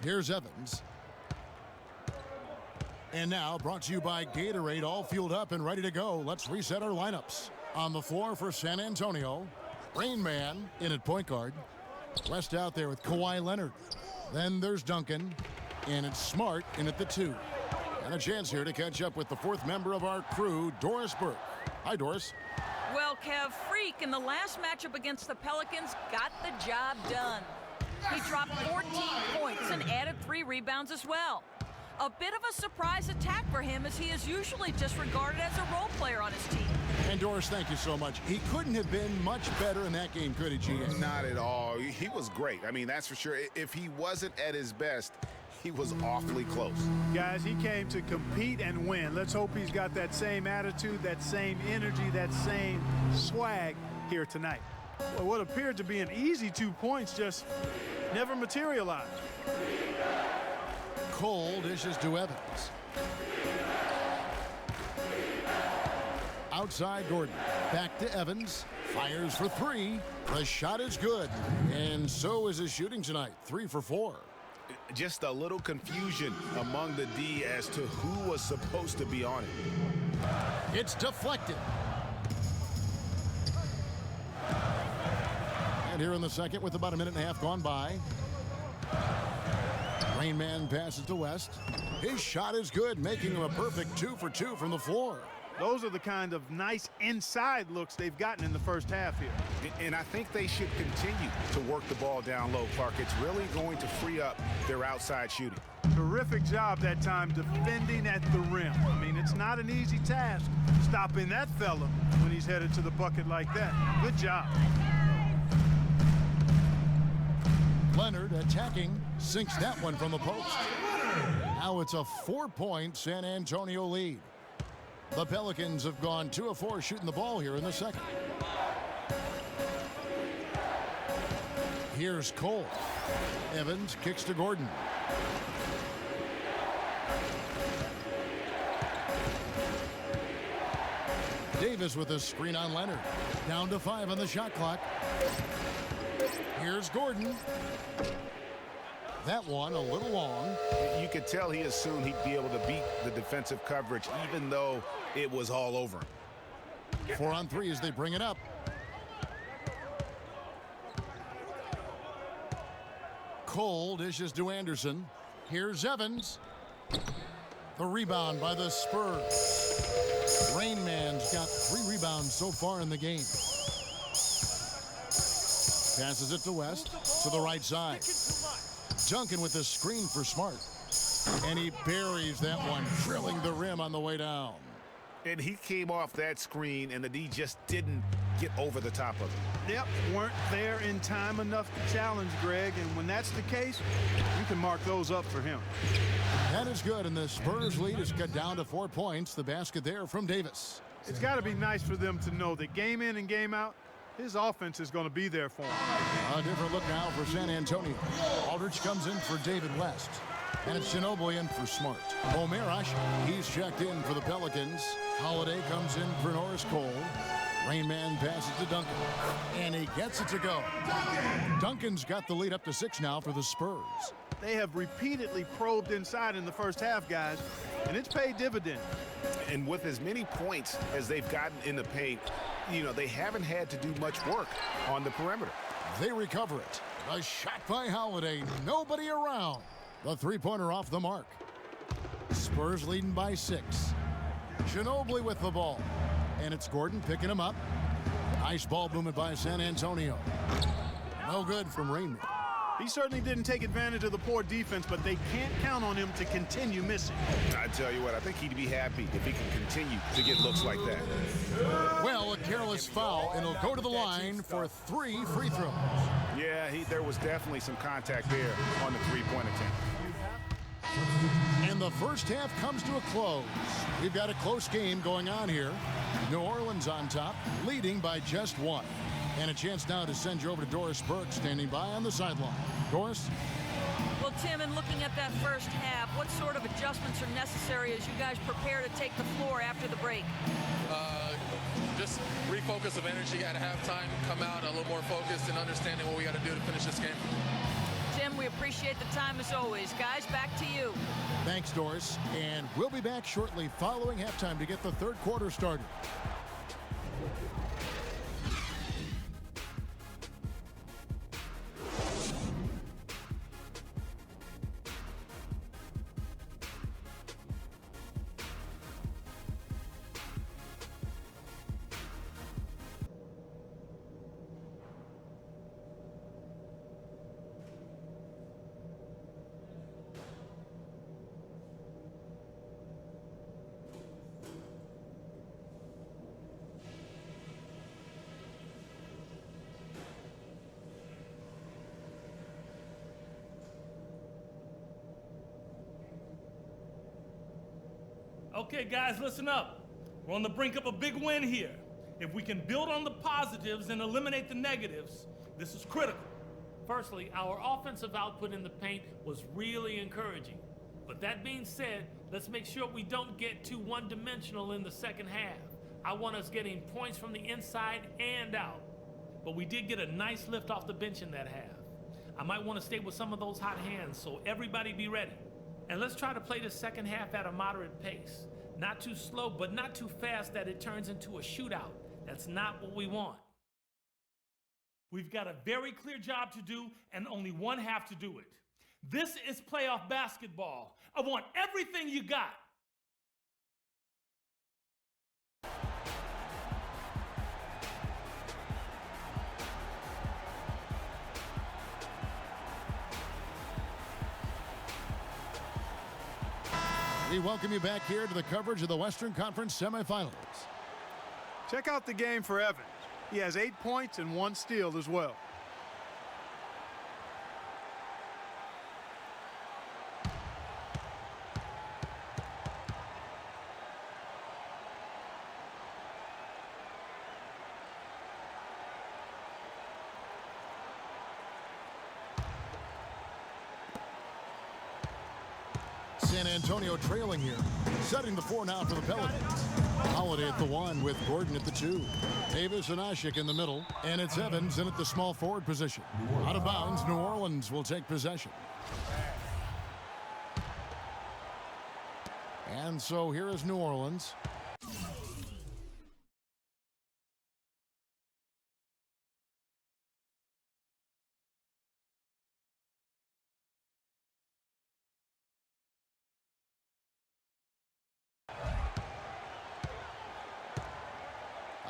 Here's Evans. And now, brought to you by Gatorade, all fueled up and ready to go. Let's reset our lineups. On the floor for San Antonio, Rain Man in at point guard. West out there with Kawhi Leonard. Then there's Duncan, and it's Smart in at the 2. And a chance here to catch up with the 4th member of our crew, Doris Burke. Hi, Doris. Well, Kev, Freak in the last matchup against the Pelicans got the job done. He dropped 14 points and added 3 rebounds as well. A bit of a surprise attack for him, as he is usually just regarded as a role player on his team. And Doris, thank you so much. He couldn't have been much better in that game, could he, GA? Not at all. He was great. I mean, that's for sure. If he wasn't at his best, he was awfully close. Guys, he came to compete and win. Let's hope he's got that same attitude, that same energy, that same swag here tonight. Well, what appeared to be an easy 2 points just never materialized. Cole dishes to Evans. Outside Gordon. Back to Evans. Fires for 3. The shot is good. And so is his shooting tonight. 3 for 4. Just a little confusion among the D as to who was supposed to be on it. It's deflected. And here in the second, with about a minute and a half gone by, Rain Man passes to West. His shot is good, making him a perfect 2 for 2 from the floor. Those are the kind of nice inside looks they've gotten in the first half here. And I think they should continue to work the ball down low, Clark. It's really going to free up their outside shooting. Terrific job that time defending at the rim. I mean, it's not an easy task stopping that fella when he's headed to the bucket like that. Good job. Leonard attacking, sinks that one from the post. Now it's a 4-point San Antonio lead. The Pelicans have gone 2 of 4 shooting the ball here in the second. Here's Cole. Evans kicks to Gordon. Davis with a screen on Leonard. Down to 5 on the shot clock. Here's Gordon. That one a little long. You could tell he assumed he'd be able to beat the defensive coverage, even though it was all over him. 4 on 3 as they bring it up. Cole dishes to Anderson. Here's Evans. The rebound by the Spurs. Rain Man's got 3 rebounds so far in the game. Passes it to West, to the right side. Duncan with the screen for Smart. And he buries that one, drilling the rim on the way down. And he came off that screen, and the D just didn't get over the top of it. Yep, weren't there in time enough to challenge Greg, and when that's the case, you can mark those up for him. That is good, and the Spurs lead is cut down to 4 points. The basket there from Davis. It's got to be nice for them to know that game in and game out, his offense is going to be there for him. A different look now for San Antonio. Aldridge comes in for David West. And it's Ginobili in for Smart. Omerash, he's checked in for the Pelicans. Holiday comes in for Norris Cole. Rain Man passes to Duncan. And he gets it to go. Duncan's got the lead up to 6 now for the Spurs. They have repeatedly probed inside in the first half, guys, and it's paid dividends. And with as many points as they've gotten in the paint, you know, they haven't had to do much work on the perimeter. They recover it. A shot by Holiday. Nobody around. The three-pointer off the mark. Spurs leading by 6. Ginobili with the ball. And it's Gordon picking him up. Nice ball movement by San Antonio. No good from Rain Man. He certainly didn't take advantage of the poor defense, but they can't count on him to continue missing. I tell you what, I think he'd be happy if he can continue to get looks like that. Well, a careless foul, and he'll go to the line for 3 free throws. Yeah, there was definitely some contact there on the three-point attempt. And the first half comes to a close. We've got a close game going on here. New Orleans on top, leading by just 1. And a chance now to send you over to Doris Burke, standing by on the sideline. Doris? Well, Tim, in looking at that first half, what sort of adjustments are necessary as you guys prepare to take the floor after the break? Just refocus of energy at halftime, come out a little more focused and understanding what we got to do to finish this game. Tim, We appreciate the time as always. Guys, back to you. Thanks, Doris. And we'll be back shortly following halftime to get the third quarter started. Okay, guys, listen up. We're on the brink of a big win here. If we can build on the positives and eliminate the negatives, this is critical. Firstly, our offensive output in the paint was really encouraging. But that being said, let's make sure we don't get too one-dimensional in the second half. I want us getting points from the inside and out. But we did get a nice lift off the bench in that half. I might want to stay with some of those hot hands, so everybody be ready. And let's try to play the second half at a moderate pace. Not too slow, but not too fast that it turns into a shootout. That's not what we want. We've got a very clear job to do and only one half to do it. This is playoff basketball. I want everything you got. We welcome you back here to the coverage of the Western Conference semifinals. Check out the game for Evans. He has 8 points and 1 steal as well. San Antonio trailing here, setting the 4 now for the Pelicans. Holiday at the 1 with Gordon at the 2. Davis and Ashik in the middle, and it's Evans in at the small forward position. Out of bounds, New Orleans will take possession. And so here is New Orleans.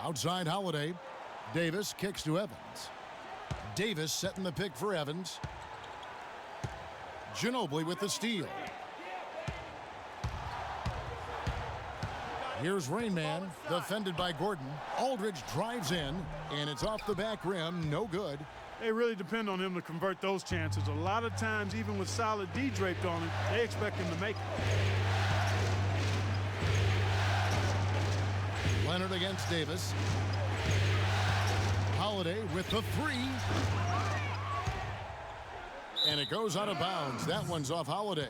Outside Holiday. Davis kicks to Evans. Davis setting the pick for Evans. Ginobili with the steal. Here's Rain Man, defended by Gordon. Aldridge drives in, and it's off the back rim, no good. They really depend on him to convert those chances. A lot of times, even with solid D draped on it, they expect him to make it. Leonard against Davis. Holiday with the 3. And it goes out of bounds. That one's off Holiday.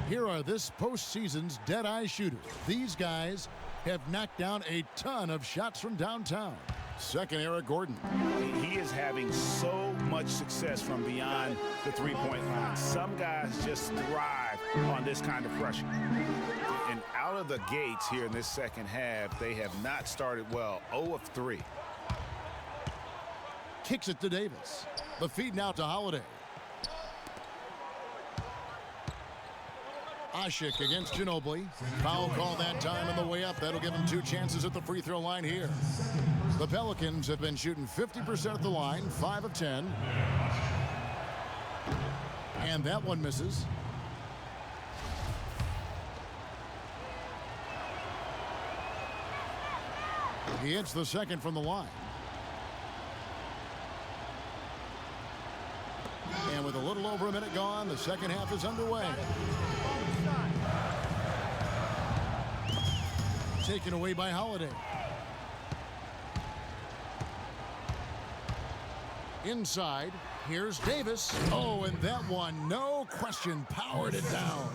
Here are this postseason's dead-eye shooters. These guys have knocked down a ton of shots from downtown. Second, Eric Gordon. He is having so much success from beyond the three-point line. Some guys just thrive on this kind of pressure. And out of the gates here in this second half, they have not started well. 0 of 3. Kicks it to Davis. The feed now to Holiday. Ashik against Ginobili. Foul call that time on the way up. That'll give him 2 chances at the free throw line here. The Pelicans have been shooting 50% at the line, 5 of 10. And that one misses. He hits the second from the line. And with a little over a minute gone, the second half is underway. Taken away by Holiday. Inside, here's Davis. Oh, and that one, no question, powered it down.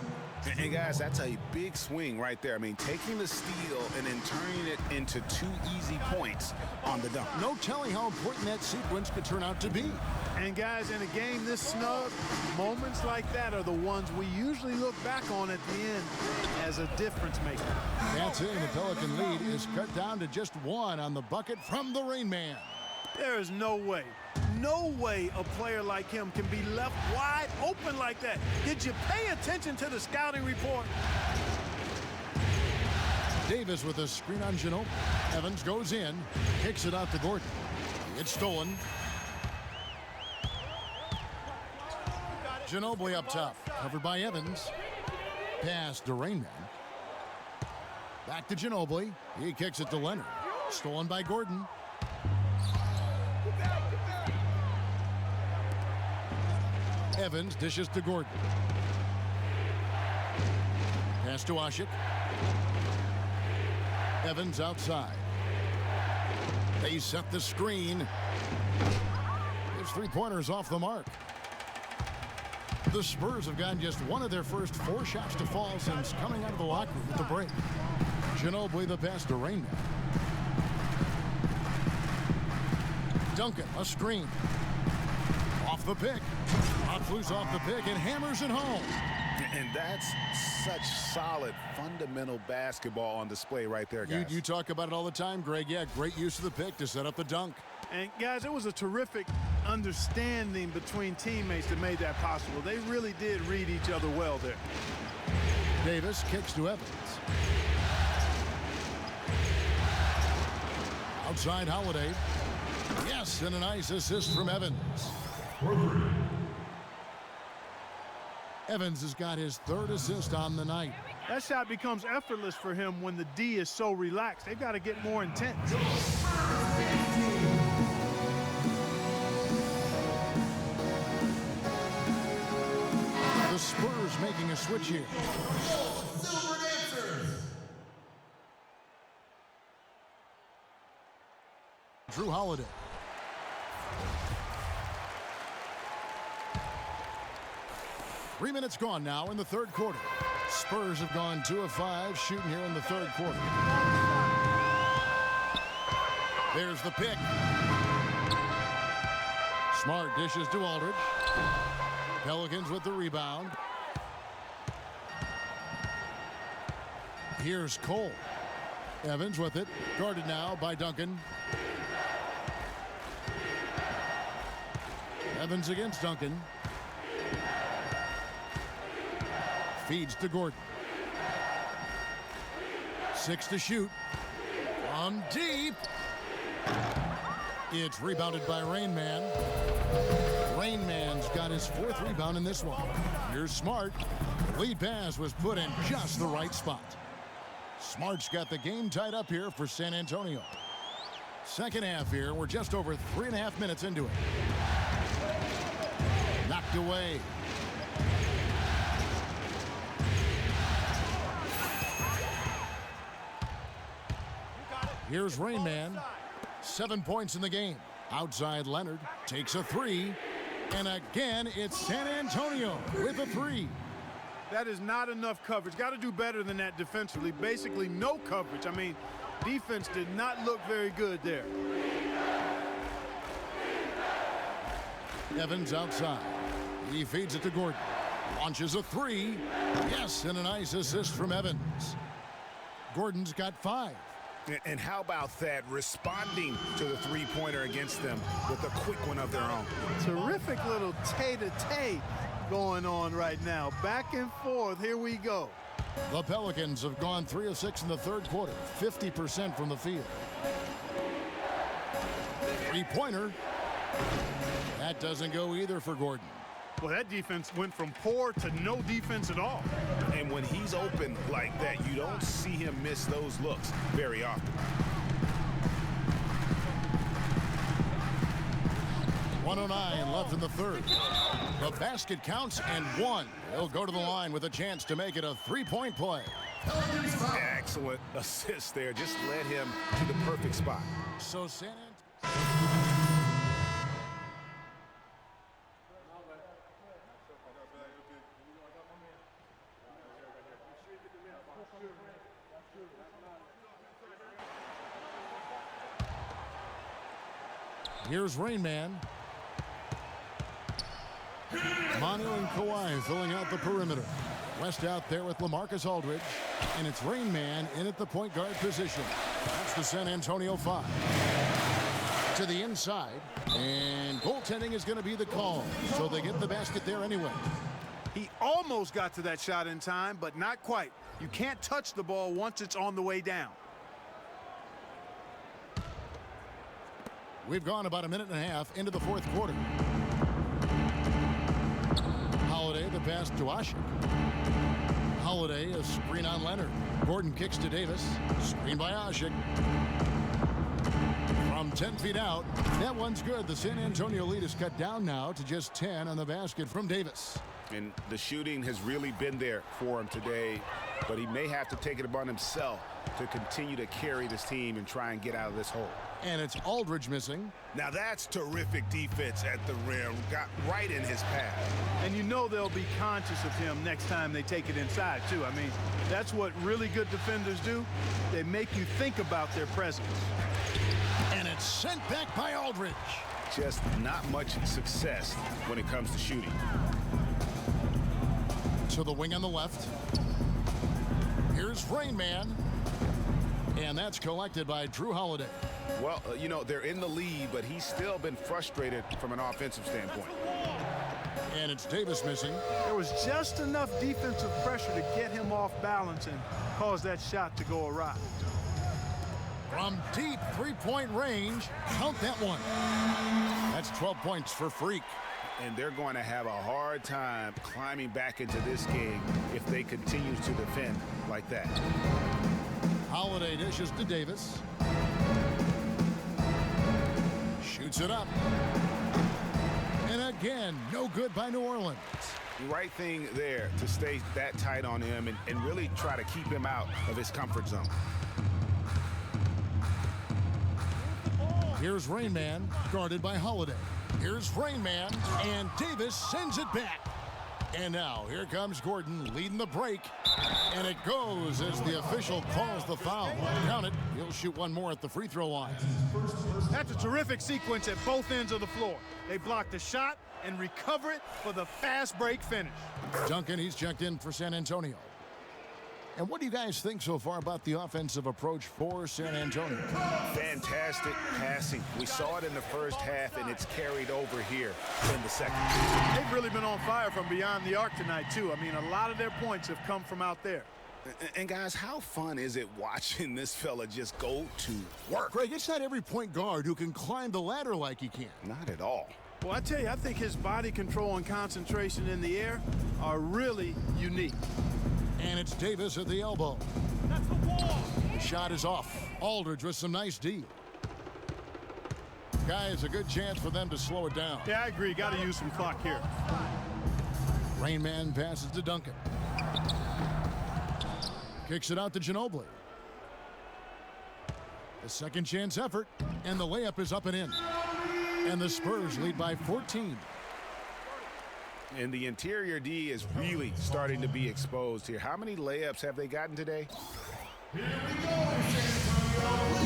And guys, that's a big swing right there. I mean, taking the steal and then turning it into 2 easy points on the dunk. No telling how important that sequence could turn out to be. And guys, in a game this snug, moments like that are the ones we usually look back on at the end as a difference maker. That's it. The Pelican lead is cut down to just 1 on the bucket from the Rain Man. There is no way a player like him can be left wide open like that. Did you pay attention to the scouting report? Davis with a screen on Ginobili. Evans goes in, kicks it out to Gordon. It's stolen. Ginobili up top, covered by Evans. Pass to Rain Man. Back to Ginobili. He kicks it to Leonard. Stolen by Gordon. Evans dishes to Gordon. Pass to Ashik. Evans outside. They set the screen. His three-pointers off the mark. The Spurs have gotten just 1 of their first 4 shots to fall since coming out of the locker room with the break. Ginobili the pass to Rain Man. Duncan, a screen. Off the pick. Loose off the pick and hammers it home. And that's such solid, fundamental basketball on display right there, guys. You talk about it all the time, Greg. Yeah, great use of the pick to set up the dunk. And guys, it was a terrific understanding between teammates that made that possible. They really did read each other well there. Davis kicks to Evans. Outside Holiday. Yes, and a nice assist from Evans. Evans has got his 3rd assist on the night. That shot becomes effortless for him when the D is so relaxed. They've got to get more intense. The Spurs making a switch here. Drew Holiday. Three minutes gone now in the 3rd quarter. Spurs have gone 2 of 5 shooting here in the 3rd quarter. There's the pick. Smart dishes to Aldridge. Pelicans with the rebound. Here's Cole. Evans with it. Guarded now by Duncan. Evans against Duncan. Feeds to Gordon. 6 to shoot. From deep. It's rebounded by Rain Man. Rain Man's got his 4th rebound in this one. Here's Smart. Lead pass was put in just the right spot. Smart's got the game tied up here for San Antonio. Second half here. We're just over 3.5 minutes into it. Knocked away. Here's Rain Man. 7 points in the game. Outside Leonard takes a 3. And again, it's San Antonio with a 3. That is not enough coverage. Got to do better than that defensively. Basically no coverage. I mean, defense did not look very good there. Evans outside. He feeds it to Gordon. Launches a 3. Yes, and a nice assist from Evans. Gordon's got 5. And how about that, responding to the three-pointer against them with a quick one of their own. Terrific little tay-to-tay going on right now. Back and forth. Here we go. The Pelicans have gone 3 of 6 in the 3rd quarter. 50% from the field. Three-pointer. That doesn't go either for Gordon. Well, that defense went from poor to no defense at all. And when he's open like that, you don't see him miss those looks very often. 1:09 left in the 3rd. The basket counts and 1. He'll go to the line with a chance to make it a 3-point play. Excellent assist there. Just led him to the perfect spot. So San Antonio. Here's Rain Man. Manu and Kawhi filling out the perimeter. West out there with LaMarcus Aldridge. And it's Rain Man in at the point guard position. That's the San Antonio 5. To the inside. And goaltending is going to be the call. So they get the basket there anyway. He almost got to that shot in time, but not quite. You can't touch the ball once it's on the way down. We've gone about a minute and a half into the fourth quarter. Holiday, the pass to Ashik. Holiday, a screen on Leonard. Gordon kicks to Davis. Screen by Ashik. From 10 feet out. That one's good. The San Antonio lead is cut down now to just 10 on the basket from Davis. And the shooting has really been there for him today, but he may have to take it upon himself to continue to carry this team and try and get out of this hole. And it's Aldridge missing. Now that's terrific defense at the rim. Got right in his path. And you know they'll be conscious of him next time they take it inside, too. I mean, that's what really good defenders do. They make you think about their presence. And it's sent back by Aldridge. Just not much success when it comes to shooting. To the wing on the left. Here's Rain Man. And that's collected by Drew Holiday. Well, you know, they're in the lead, but he's still been frustrated from an offensive standpoint. And it's Davis missing. There was just enough defensive pressure to get him off balance and cause that shot to go awry. From deep three-point range, count that one. That's 12 points for Freak. And they're going to have a hard time climbing back into this game if they continue to defend like that. Holiday dishes to Davis. Shoots it up. And again, no good by New Orleans. The right thing there to stay that tight on him and really try to keep him out of his comfort zone. Here's Rain Man, guarded by Holiday. Here's Rain Man, and Davis sends it back. And now, here comes Gordon leading the break. And it goes as the official calls the foul. Count it. He'll shoot one more at the free throw line. That's a terrific sequence at both ends of the floor. They block the shot and recover it for the fast break finish. Duncan, he's checked in for San Antonio. And what do you guys think so far about the offensive approach for San Antonio? Fantastic passing. We saw it in the first half, and it's carried over here in the second. They've really been on fire from beyond the arc tonight, too. I mean, a lot of their points have come from out there. And guys, how fun is it watching this fella just go to work? Greg, it's not every point guard who can climb the ladder like he can. Not at all. Well, I tell you, I think his body control and concentration in the air are really unique. And it's Davis at the elbow. That's the wall. The shot is off. Aldridge with some nice D. Guys, a good chance for them to slow it down. Yeah, I agree. Got to use some clock here. Rain Man passes to Duncan. Kicks it out to Ginobili. The second chance effort, and the layup is up and in. And the Spurs lead by 14. And the interior D is really starting to be exposed here. How many layups have they gotten today? Here we go, San Antonio.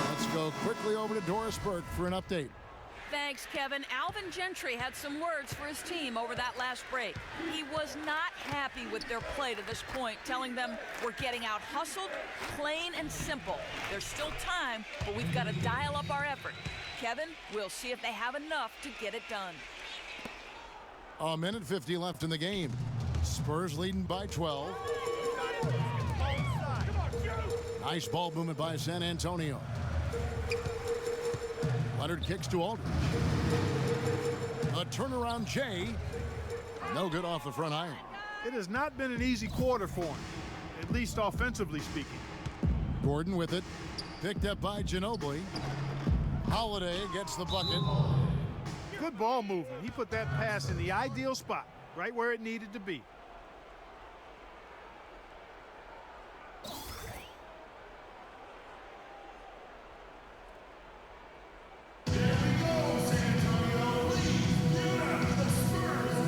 Let's go quickly over to Doris Burke for an update. Thanks, Kevin. Alvin Gentry had some words for his team over that last break. He was not happy with their play to this point, telling them we're getting out hustled, plain and simple. There's still time, but we've got to dial up our effort. Kevin, we'll see if they have enough to get it done. A minute 50 left in the game. Spurs leading by 12. Nice ball movement by San Antonio. Leonard kicks to Aldridge. A turnaround Jay. No good off the front iron. It has not been an easy quarter for him, at least offensively speaking. Gordon with it. Picked up by Ginobili. Holiday gets the bucket. Good ball movement. He put that pass in the ideal spot, right where it needed to be. Here we go, San Antonio. You have the Spurs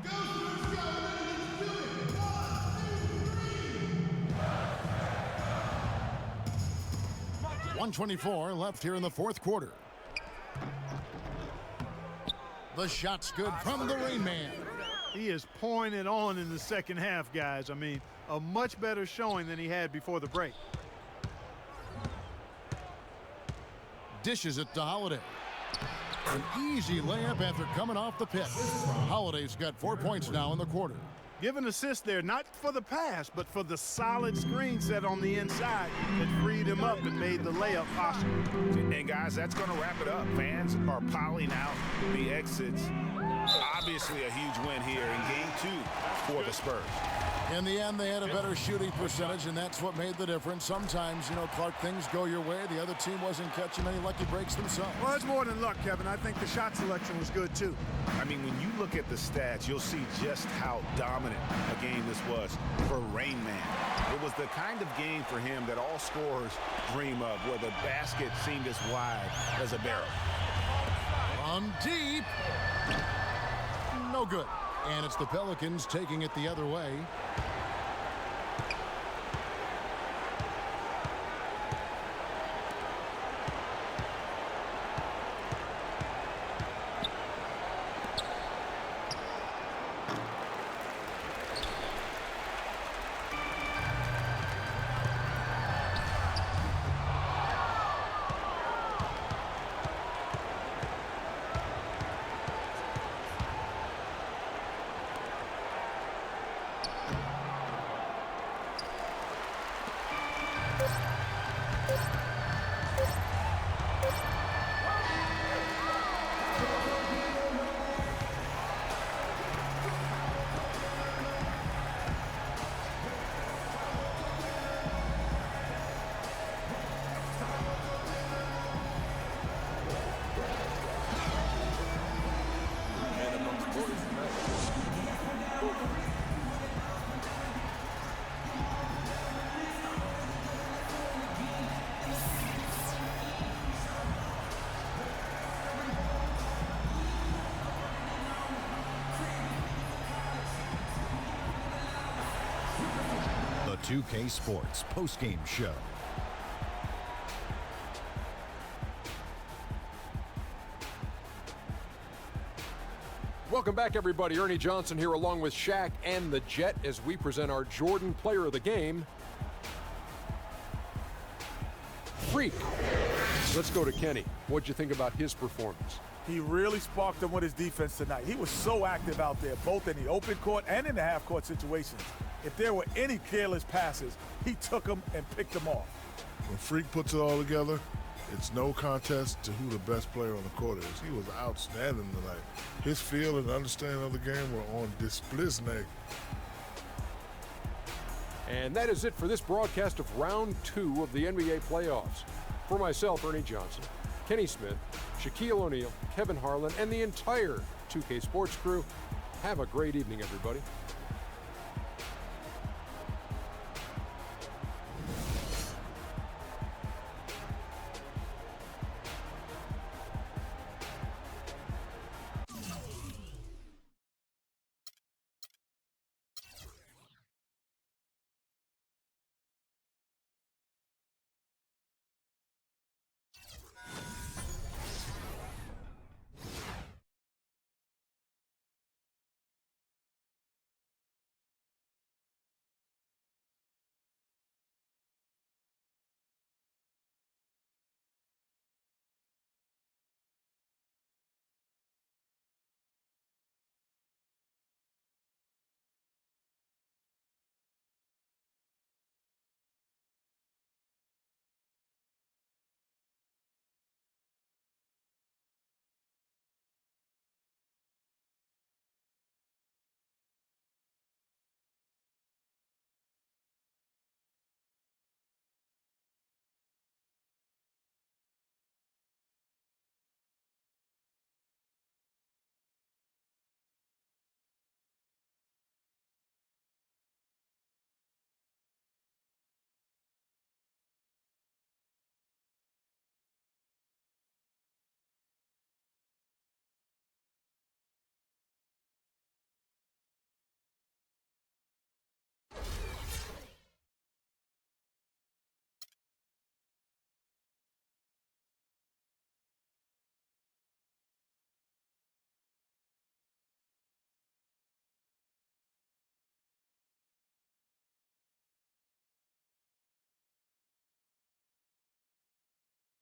Let's go. Let's do it. 1, 2, 3. 1:24 left here in the fourth quarter. The shot's good from the Rain Man. He is pouring it on in the second half, guys. I mean, a much better showing than he had before the break. Dishes it to Holiday. An easy layup after coming off the pick. Holiday's got 4 points now in the quarter. Give an assist there, not for the pass, but for the solid screen set on the inside that freed him up and made the layup possible. And guys, that's going to wrap it up. Fans are piling out the exits. Obviously a huge win here in game 2 for the Spurs. In the end, they had a better shooting percentage, and that's what made the difference. Sometimes, you know, Clark, things go your way. The other team wasn't catching many lucky breaks themselves. Well, it's more than luck, Kevin. I think the shot selection was good, too. I mean, when you look at the stats, you'll see just how dominant a game this was for Rain Man. It was the kind of game for him that all scorers dream of, where the basket seemed as wide as a barrel. From deep. No good. And it's the Pelicans taking it the other way. The 2K Sports postgame show. Welcome back, everybody. Ernie Johnson here along with Shaq and the Jet as we present our Jordan Player of the Game, Freak. Let's go to Kenny. What'd you think about his performance? He really sparked them with his defense tonight. He was so active out there, both in the open court and in the half-court situations. If there were any careless passes, he took them and picked them off. When Freak puts it all together, it's no contest to who the best player on the court is. He was outstanding tonight. His feel and understanding of the game were on display. And that is it for this broadcast of Round 2 of the NBA playoffs. For myself, Ernie Johnson, Kenny Smith, Shaquille O'Neal, Kevin Harlan, and the entire 2K Sports crew, have a great evening, everybody.